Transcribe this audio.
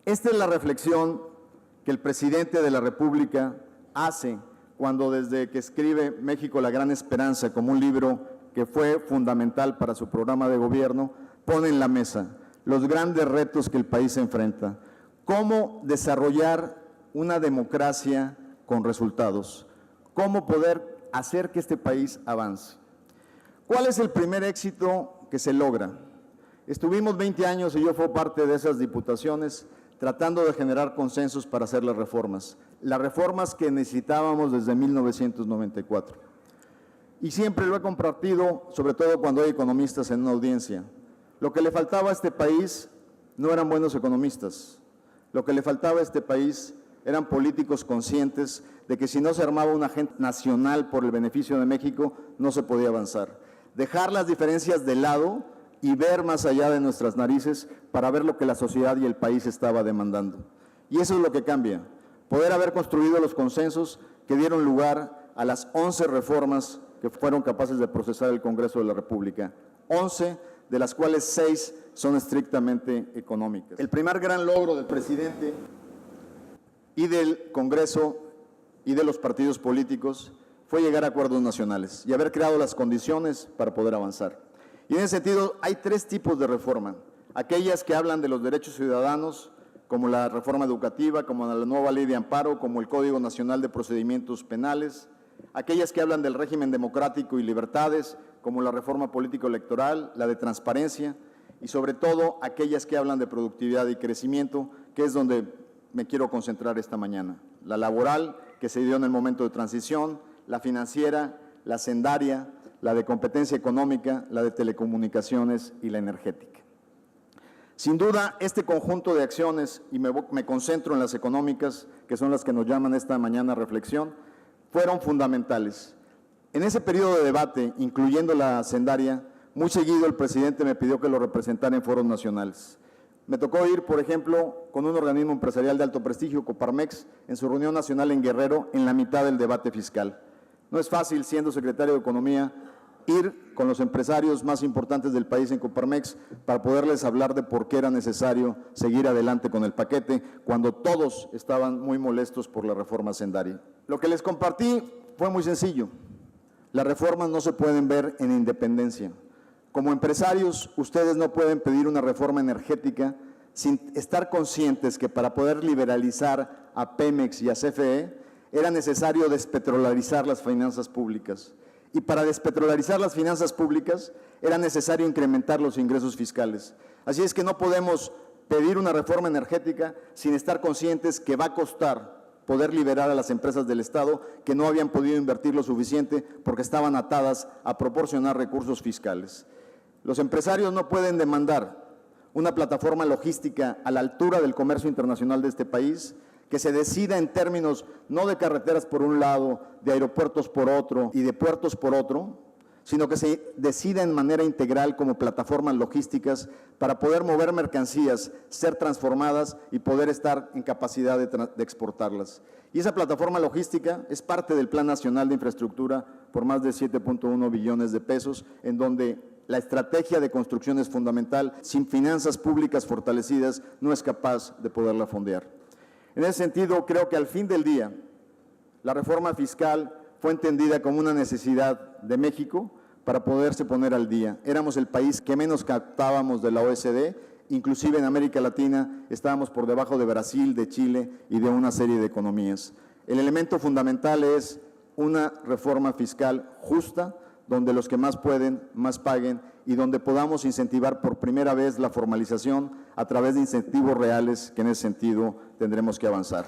Esta es la reflexión que el presidente de la República hace cuando, desde que escribe México la Gran Esperanza como un libro que fue fundamental para su programa de gobierno, pone en la mesa los grandes retos que el país enfrenta. Cómo desarrollar una democracia con resultados, cómo poder hacer que este país avance. ¿Cuál es el primer éxito que se logra? Estuvimos 20 años y yo fui parte de esas diputaciones tratando de generar consensos para hacer las reformas que necesitábamos desde 1994. Y siempre lo he compartido, sobre todo cuando hay economistas en una audiencia. Lo que le faltaba a este país no eran buenos economistas. Lo que le faltaba a este país eran políticos conscientes de que si no se armaba una agenda nacional por el beneficio de México, no se podía avanzar. Dejar las diferencias de lado y ver más allá de nuestras narices para ver lo que la sociedad y el país estaba demandando. Y eso es lo que cambia. Poder haber construido los consensos que dieron lugar a las 11 reformas que fueron capaces de procesar el Congreso de la República. 11, de las cuales 6 son estrictamente económicas. El primer gran logro del presidente y del Congreso y de los partidos políticos fue llegar a acuerdos nacionales y haber creado las condiciones para poder avanzar. Y en ese sentido hay 3 tipos de reforma. Aquellas que hablan de los derechos ciudadanos, como la reforma educativa, como la nueva ley de amparo, como el Código Nacional de Procedimientos Penales. Aquellas que hablan del régimen democrático y libertades, como la reforma político-electoral, la de transparencia, y sobre todo aquellas que hablan de productividad y crecimiento, que es donde me quiero concentrar esta mañana. La laboral, que se dio en el momento de transición, la financiera, la hacendaria, la de competencia económica, la de telecomunicaciones y la energética. Sin duda, este conjunto de acciones, y me concentro en las económicas, que son las que nos llaman esta mañana a reflexión, fueron fundamentales. En ese periodo de debate, incluyendo la hacendaria, muy seguido el presidente me pidió que lo representara en foros nacionales. Me tocó ir, por ejemplo, con un organismo empresarial de alto prestigio, Coparmex, en su reunión nacional en Guerrero, en la mitad del debate fiscal. No es fácil, siendo secretario de Economía, ir con los empresarios más importantes del país en Coparmex para poderles hablar de por qué era necesario seguir adelante con el paquete, cuando todos estaban muy molestos por la reforma hacendaria. Lo que les compartí fue muy sencillo. Las reformas no se pueden ver en independencia. Como empresarios, ustedes no pueden pedir una reforma energética sin estar conscientes que para poder liberalizar a Pemex y a CFE era necesario despetrolarizar las finanzas públicas. Y para despetrolarizar las finanzas públicas era necesario incrementar los ingresos fiscales. Así es que no podemos pedir una reforma energética sin estar conscientes que va a costar poder liberar a las empresas del Estado que no habían podido invertir lo suficiente porque estaban atadas a proporcionar recursos fiscales. Los empresarios no pueden demandar una plataforma logística a la altura del comercio internacional de este país, que se decida en términos no de carreteras por un lado, de aeropuertos por otro y de puertos por otro, sino que se decida en manera integral como plataformas logísticas para poder mover mercancías, ser transformadas y poder estar en capacidad de exportarlas. Y esa plataforma logística es parte del Plan Nacional de Infraestructura por más de 7.1 billones de pesos, en donde la estrategia de construcción es fundamental. Sin finanzas públicas fortalecidas no es capaz de poderla fondear. En ese sentido, creo que al fin del día, la reforma fiscal fue entendida como una necesidad de México para poderse poner al día. Éramos el país que menos captábamos de la OECD, inclusive en América Latina estábamos por debajo de Brasil, de Chile y de una serie de economías. El elemento fundamental es una reforma fiscal justa, donde los que más pueden, más paguen, y donde podamos incentivar por primera vez la formalización a través de incentivos reales, que en ese sentido tendremos que avanzar.